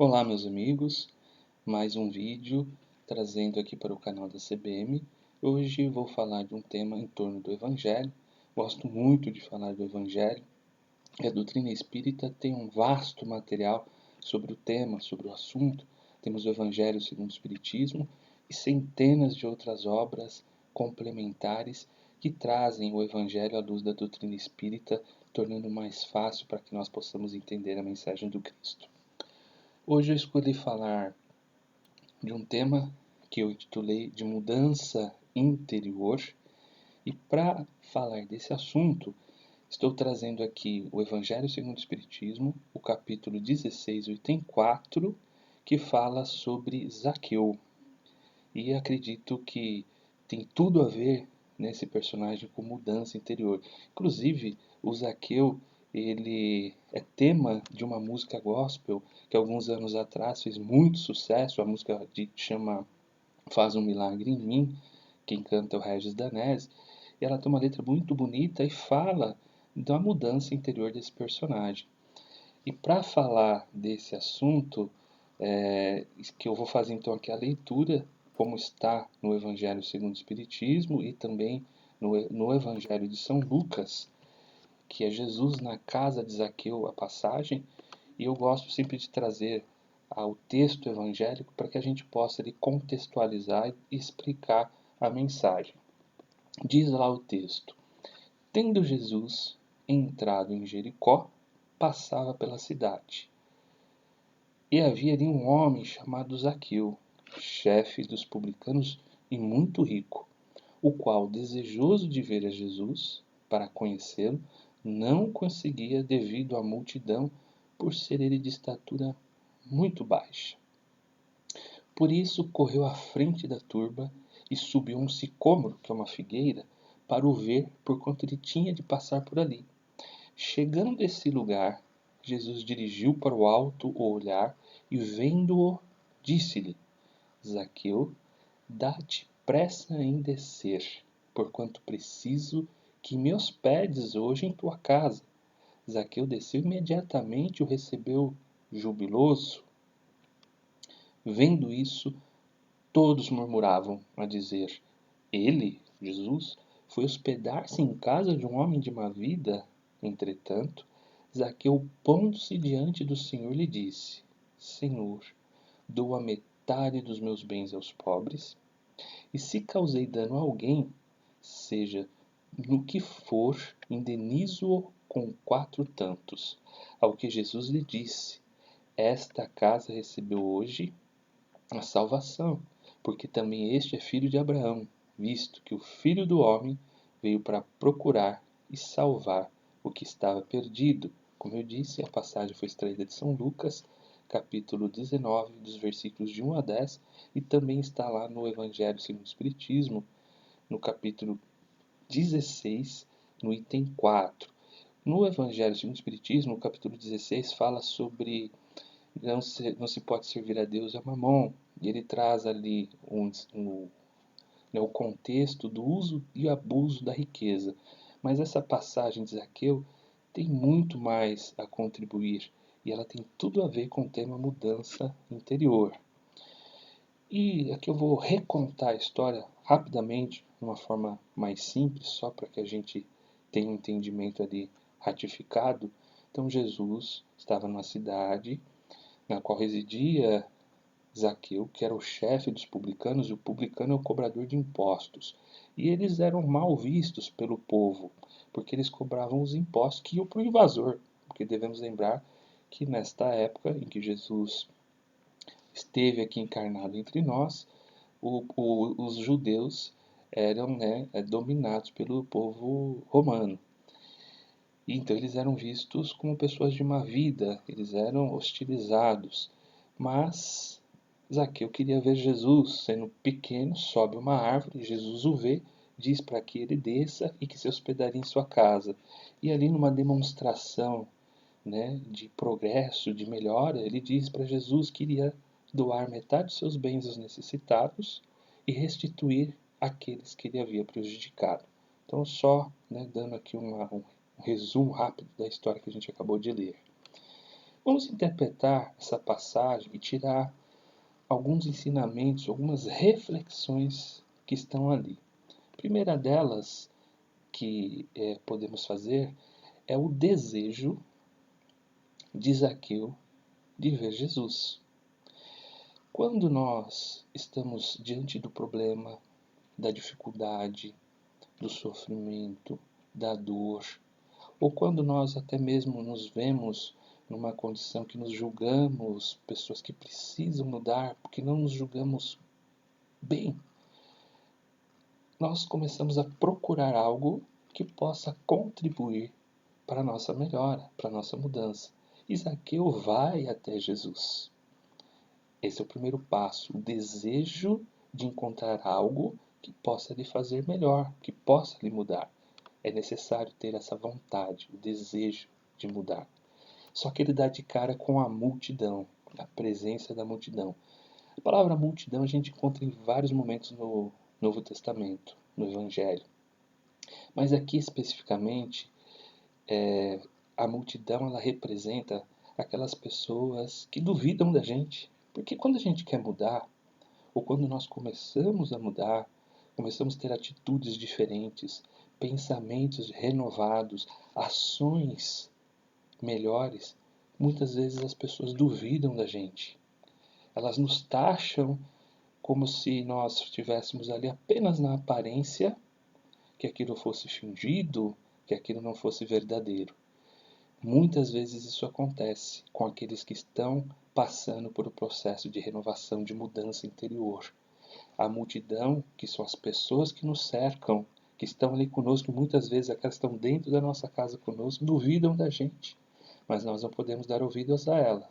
Olá, meus amigos, mais um vídeo trazendo aqui para o canal da CBM. Hoje vou falar de um tema em torno do Evangelho. Gosto muito de falar do Evangelho. A doutrina espírita tem um vasto material sobre o tema, sobre o assunto. Temos o Evangelho segundo o Espiritismo e centenas de outras obras complementares que trazem o Evangelho à luz da doutrina espírita, tornando mais fácil para que nós possamos entender a mensagem do Cristo. Hoje eu escolhi falar de um tema que eu intitulei de mudança interior, e para falar desse assunto, estou trazendo aqui o Evangelho segundo o Espiritismo, o capítulo 16, o item 4, que fala sobre Zaqueu. E acredito que tem tudo a ver nesse personagem com mudança interior. Inclusive, o Zaqueu, ele é tema de uma música gospel que alguns anos atrás fez muito sucesso. A música chama Faz um Milagre em Mim, quem canta é o Regis Danese. E ela tem uma letra muito bonita e fala da mudança interior desse personagem. E para falar desse assunto, que eu vou fazer então aqui a leitura, como está no Evangelho segundo o Espiritismo e também no Evangelho de São Lucas, que é Jesus na casa de Zaqueu, a passagem, e eu gosto sempre de trazer o texto evangélico para que a gente possa ali, contextualizar e explicar a mensagem. Diz lá o texto: Tendo Jesus entrado em Jericó, passava pela cidade. E havia ali um homem chamado Zaqueu, chefe dos publicanos e muito rico, o qual, desejoso de ver a Jesus, para conhecê-lo, não conseguia devido à multidão, por ser ele de estatura muito baixa. Por isso correu à frente da turba e subiu um sicômoro, que é uma figueira, para o ver, porquanto ele tinha de passar por ali. Chegando a esse lugar, Jesus dirigiu para o alto o olhar e, vendo-o, disse-lhe: Zaqueu, dá-te pressa em descer, porquanto preciso que me hospedes hoje em tua casa. Zaqueu desceu imediatamente e o recebeu jubiloso. Vendo isso, todos murmuravam a dizer: Ele, Jesus, foi hospedar-se em casa de um homem de má vida. Entretanto, Zaqueu, pondo-se diante do Senhor, lhe disse: Senhor, dou a metade dos meus bens aos pobres, e se causei dano a alguém, seja no que for, indenizo-o com 4 tantos. Ao que Jesus lhe disse: Esta casa recebeu hoje a salvação, porque também este é filho de Abraão, visto que o Filho do Homem veio para procurar e salvar o que estava perdido. Como eu disse, a passagem foi extraída de São Lucas, capítulo 19, dos versículos de 1 a 10, e também está lá no Evangelho segundo o Espiritismo, no capítulo 16, no item 4. No Evangelho segundo o Espiritismo, o capítulo 16 fala sobre não se pode servir a Deus e a Mamon. E ele traz ali o contexto do uso e abuso da riqueza. Mas essa passagem de Zaqueu tem muito mais a contribuir, e ela tem tudo a ver com o tema mudança interior. E aqui eu vou recontar a história rapidamente, de uma forma mais simples, só para que a gente tenha um entendimento ali ratificado. Então Jesus estava numa cidade na qual residia Zaqueu, que era o chefe dos publicanos, e o publicano é o cobrador de impostos. E eles eram mal vistos pelo povo, porque eles cobravam os impostos que iam para o invasor. Porque devemos lembrar que nesta época em que Jesus esteve aqui encarnado entre nós, os judeus eram dominados pelo povo romano. E então eles eram vistos como pessoas de má vida, eles eram hostilizados. Mas Zaqueu queria ver Jesus, sendo pequeno, sobe uma árvore, Jesus o vê, diz para que ele desça e que se hospedaria em sua casa. E ali numa demonstração de progresso, de melhora, ele diz para Jesus que iria doar metade dos seus bens aos necessitados e restituir aqueles que ele havia prejudicado. Então, só dando aqui um resumo rápido da história que a gente acabou de ler. Vamos interpretar essa passagem e tirar alguns ensinamentos, algumas reflexões que estão ali. A primeira delas que podemos fazer é o desejo de Zaqueu de ver Jesus. Quando nós estamos diante do problema, da dificuldade, do sofrimento, da dor, ou quando nós até mesmo nos vemos numa condição que nos julgamos pessoas que precisam mudar, porque não nos julgamos bem, nós começamos a procurar algo que possa contribuir para a nossa melhora, para a nossa mudança. E Zaqueu vai até Jesus. Esse é o primeiro passo, o desejo de encontrar algo que possa lhe fazer melhor, que possa lhe mudar. É necessário ter essa vontade, o desejo de mudar. Só que ele dá de cara com a multidão, a presença da multidão. A palavra multidão a gente encontra em vários momentos no Novo Testamento, no Evangelho. Mas aqui especificamente, a multidão ela representa aquelas pessoas que duvidam da gente. Porque quando a gente quer mudar, ou quando nós começamos a mudar, começamos a ter atitudes diferentes, pensamentos renovados, ações melhores, muitas vezes as pessoas duvidam da gente. Elas nos taxam como se nós estivéssemos ali apenas na aparência, que aquilo fosse fingido, que aquilo não fosse verdadeiro. Muitas vezes isso acontece com aqueles que estão passando por um processo de renovação, de mudança interior. A multidão, que são as pessoas que nos cercam, que estão ali conosco, muitas vezes aquelas que estão dentro da nossa casa conosco, duvidam da gente, mas nós não podemos dar ouvidos a ela.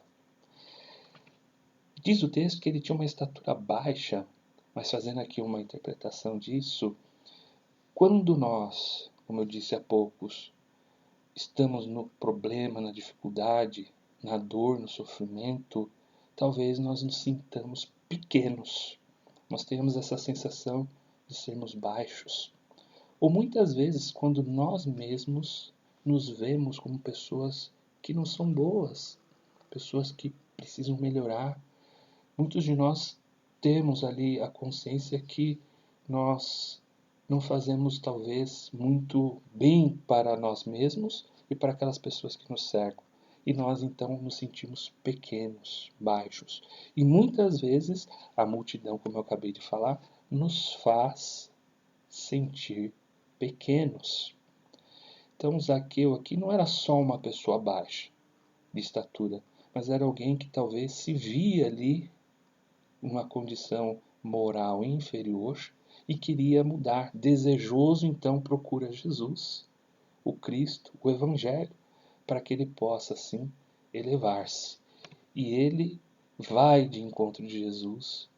Diz o texto que ele tinha uma estatura baixa, mas fazendo aqui uma interpretação disso, quando nós, como eu disse há poucos, estamos no problema, na dificuldade, na dor, no sofrimento, talvez nós nos sintamos pequenos. Nós tenhamos essa sensação de sermos baixos. Ou muitas vezes, quando nós mesmos nos vemos como pessoas que não são boas, pessoas que precisam melhorar. Muitos de nós temos ali a consciência que nós não fazemos talvez muito bem para nós mesmos e para aquelas pessoas que nos cercam. E nós então nos sentimos pequenos, baixos. E muitas vezes a multidão, como eu acabei de falar, nos faz sentir pequenos. Então Zaqueu aqui não era só uma pessoa baixa de estatura, mas era alguém que talvez se via ali uma condição moral inferior e queria mudar. Desejoso, então, procura Jesus, o Cristo, o Evangelho, para que ele possa, assim, elevar-se. E ele vai de encontro de Jesus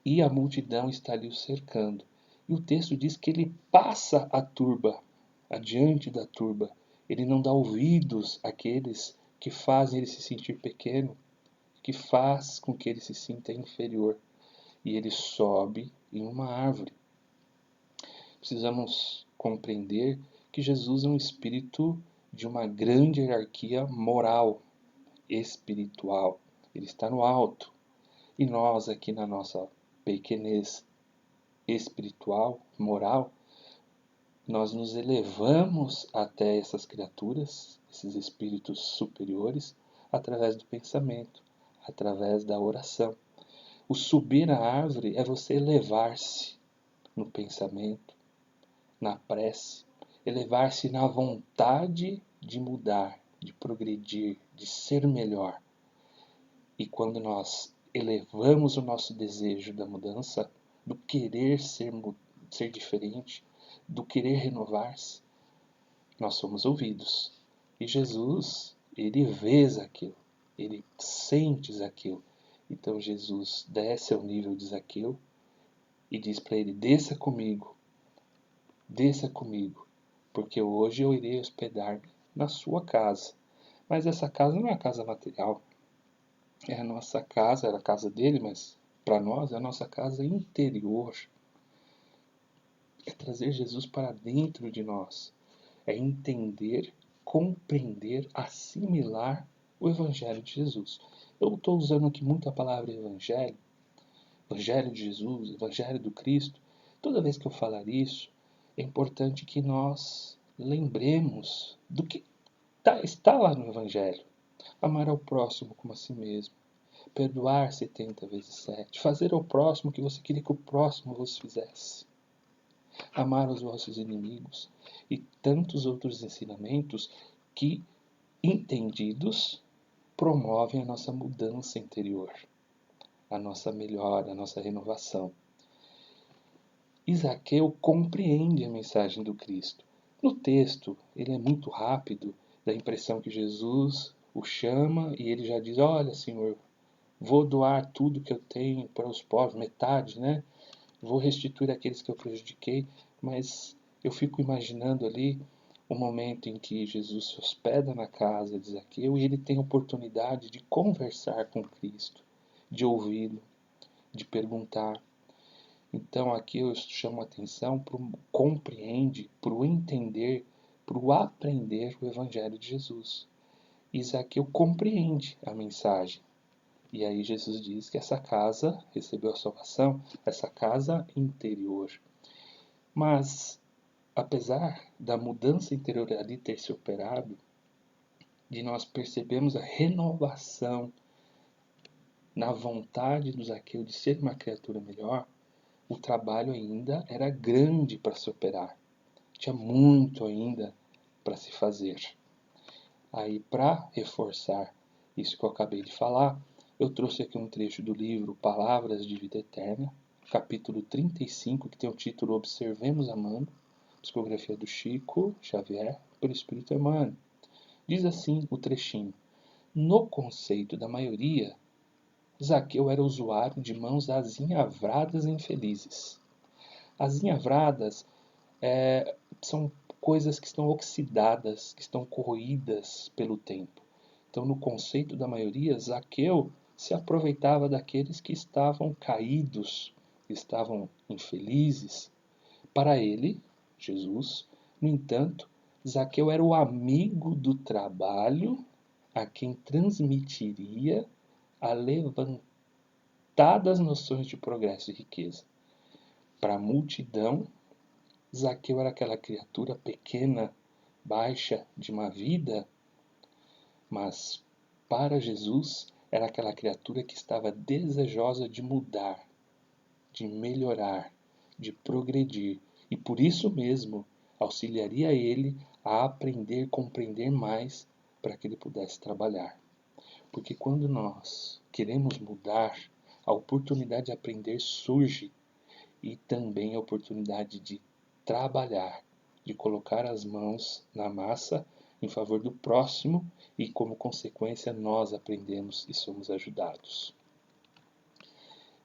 e a multidão está ali o cercando. E o texto diz que ele passa a turba, adiante da turba. Ele não dá ouvidos àqueles que fazem ele se sentir pequeno, que faz com que ele se sinta inferior. E ele sobe em uma árvore. Precisamos compreender que Jesus é um espírito de uma grande hierarquia moral, espiritual. Ele está no alto. E nós aqui na nossa pequenez espiritual, moral, nós nos elevamos até essas criaturas, esses espíritos superiores, através do pensamento, através da oração. O subir a árvore é você elevar-se no pensamento, na prece, elevar-se na vontade de mudar, de progredir, de ser melhor. E quando nós elevamos o nosso desejo da mudança, do querer ser diferente, do querer renovar-se, nós somos ouvidos. E Jesus, ele vê Zaqueu, ele sente Zaqueu. Então Jesus desce ao nível de Zaqueu e diz para ele: desça comigo, porque hoje eu irei hospedar-me na sua casa. Mas essa casa não é a casa material, é a nossa casa, era a casa dele, mas para nós é a nossa casa interior. É trazer Jesus para dentro de nós, é entender, compreender, assimilar o Evangelho de Jesus. Eu estou usando aqui muito a palavra Evangelho, Evangelho de Jesus, Evangelho do Cristo. Toda vez que eu falar isso, é importante que nós lembremos do que está lá no Evangelho. Amar ao próximo como a si mesmo. Perdoar 70 vezes 7. Fazer ao próximo o que você queria que o próximo vos fizesse. Amar os vossos inimigos. E tantos outros ensinamentos que, entendidos, promovem a nossa mudança interior, a nossa melhora, a nossa renovação. E Zaqueu compreende a mensagem do Cristo. No texto, ele é muito rápido, dá a impressão que Jesus o chama e ele já diz: olha, Senhor, vou doar tudo que eu tenho para os pobres, metade, né? Vou restituir aqueles que eu prejudiquei. Mas eu fico imaginando ali o momento em que Jesus se hospeda na casa de Zaqueu e ele tem a oportunidade de conversar com Cristo, de ouvi-lo, de perguntar. Então aqui eu chamo a atenção para o compreende, para o entender, para o aprender o Evangelho de Jesus. E Zaqueu compreende a mensagem. E aí Jesus diz que essa casa recebeu a salvação, essa casa interior. Mas, apesar da mudança interior ali ter se operado, de nós percebemos a renovação na vontade do Zaqueu de ser uma criatura melhor, o trabalho ainda era grande para se operar. Tinha muito ainda para se fazer. Aí, para reforçar isso que eu acabei de falar, eu trouxe aqui um trecho do livro Palavras de Vida Eterna, capítulo 35, que tem o título Observemos Amando, psicografia do Chico Xavier, pelo Espírito Emmanuel. Diz assim o trechinho: no conceito da maioria, Zaqueu era usuário de mãos azinhavradas e infelizes. Azinhavradas são coisas que estão oxidadas, que estão corroídas pelo tempo. Então, no conceito da maioria, Zaqueu se aproveitava daqueles que estavam caídos, que estavam infelizes. Para ele, Jesus, no entanto, Zaqueu era o amigo do trabalho a quem transmitiria a levantadas noções de progresso e riqueza. Para a multidão, Zaqueu era aquela criatura pequena, baixa, de má vida, mas para Jesus era aquela criatura que estava desejosa de mudar, de melhorar, de progredir, e por isso mesmo auxiliaria ele a aprender, compreender mais para que ele pudesse trabalhar. Porque quando nós queremos mudar, a oportunidade de aprender surge e também a oportunidade de trabalhar, de colocar as mãos na massa em favor do próximo e, como consequência, nós aprendemos e somos ajudados.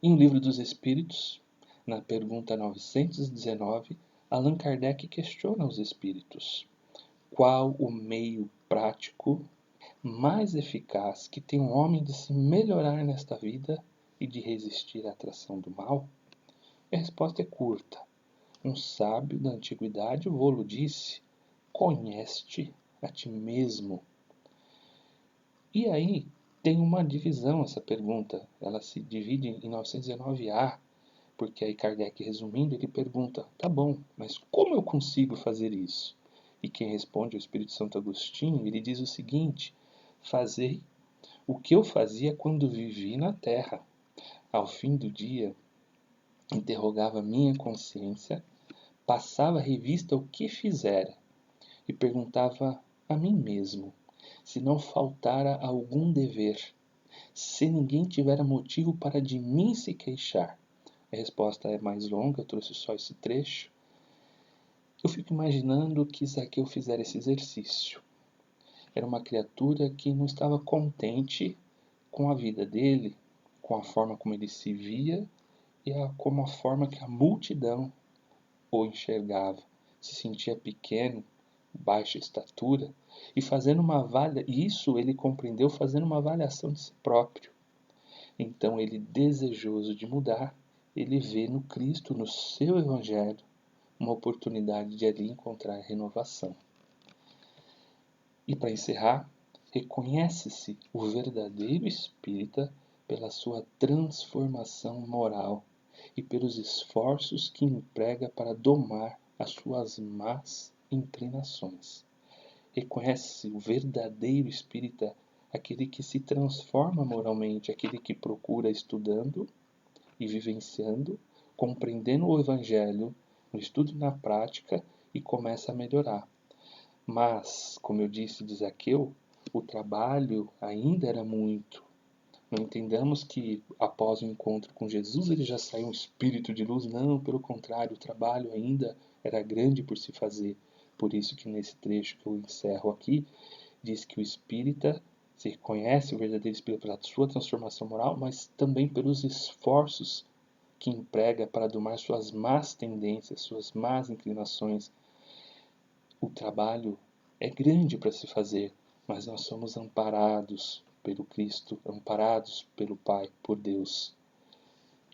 Em O Livro dos Espíritos, na pergunta 919, Allan Kardec questiona os espíritos: qual o meio prático mais eficaz que tem um homem de se melhorar nesta vida e de resistir à atração do mal? E a resposta é curta. Um sábio da antiguidade vô-lo disse: conhece-te a ti mesmo. E aí tem uma divisão essa pergunta. Ela se divide em 919A, porque aí Kardec, resumindo, ele pergunta: tá bom, mas como eu consigo fazer isso? E quem responde é o Espírito Santo Agostinho. Ele diz o seguinte: fazei o que eu fazia quando vivi na terra. Ao fim do dia, interrogava minha consciência, passava revista ao que fizera e perguntava a mim mesmo se não faltara algum dever, se ninguém tivera motivo para de mim se queixar. A resposta é mais longa, eu trouxe só esse trecho. Eu fico imaginando que Zaqueu fizera esse exercício. Era uma criatura que não estava contente com a vida dele, com a forma como ele se via e como a forma que a multidão o enxergava. Se sentia pequeno, baixa estatura, e fazendo uma isso ele compreendeu fazendo uma avaliação de si próprio. Então ele, desejoso de mudar, ele vê no Cristo, no seu Evangelho, uma oportunidade de ali encontrar renovação. E para encerrar, Reconhece-se o verdadeiro espírita pela sua transformação moral e pelos esforços que emprega para domar as suas más inclinações. Reconhece-se o verdadeiro espírita, aquele que se transforma moralmente, aquele que procura estudando e vivenciando, compreendendo o Evangelho, no estudo e na prática, e começa a melhorar. Mas, como eu disse de Zaqueu, o trabalho ainda era muito. Não entendamos que após o encontro com Jesus ele já saiu um espírito de luz. Não, pelo contrário, o trabalho ainda era grande por se fazer. Por isso que nesse trecho que eu encerro aqui, diz que o espírita se reconhece o verdadeiro espírito pela sua transformação moral, mas também pelos esforços que emprega para domar suas más tendências, suas más inclinações. O trabalho é grande para se fazer, mas nós somos amparados pelo Cristo, amparados pelo Pai, por Deus.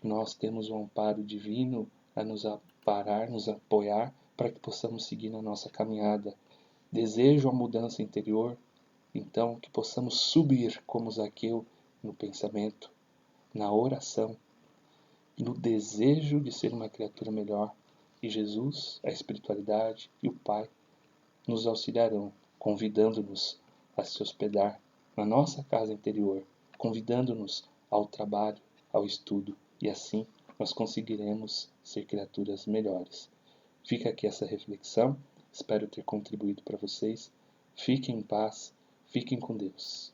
Nós temos um amparo divino a nos amparar, nos apoiar, para que possamos seguir na nossa caminhada. Desejo a mudança interior, então que possamos subir como Zaqueu no pensamento, na oração, no desejo de ser uma criatura melhor. E Jesus, a espiritualidade e o Pai nos auxiliarão, convidando-nos a se hospedar na nossa casa interior, convidando-nos ao trabalho, ao estudo, e assim nós conseguiremos ser criaturas melhores. Fica aqui essa reflexão, espero ter contribuído para vocês. Fiquem em paz, fiquem com Deus.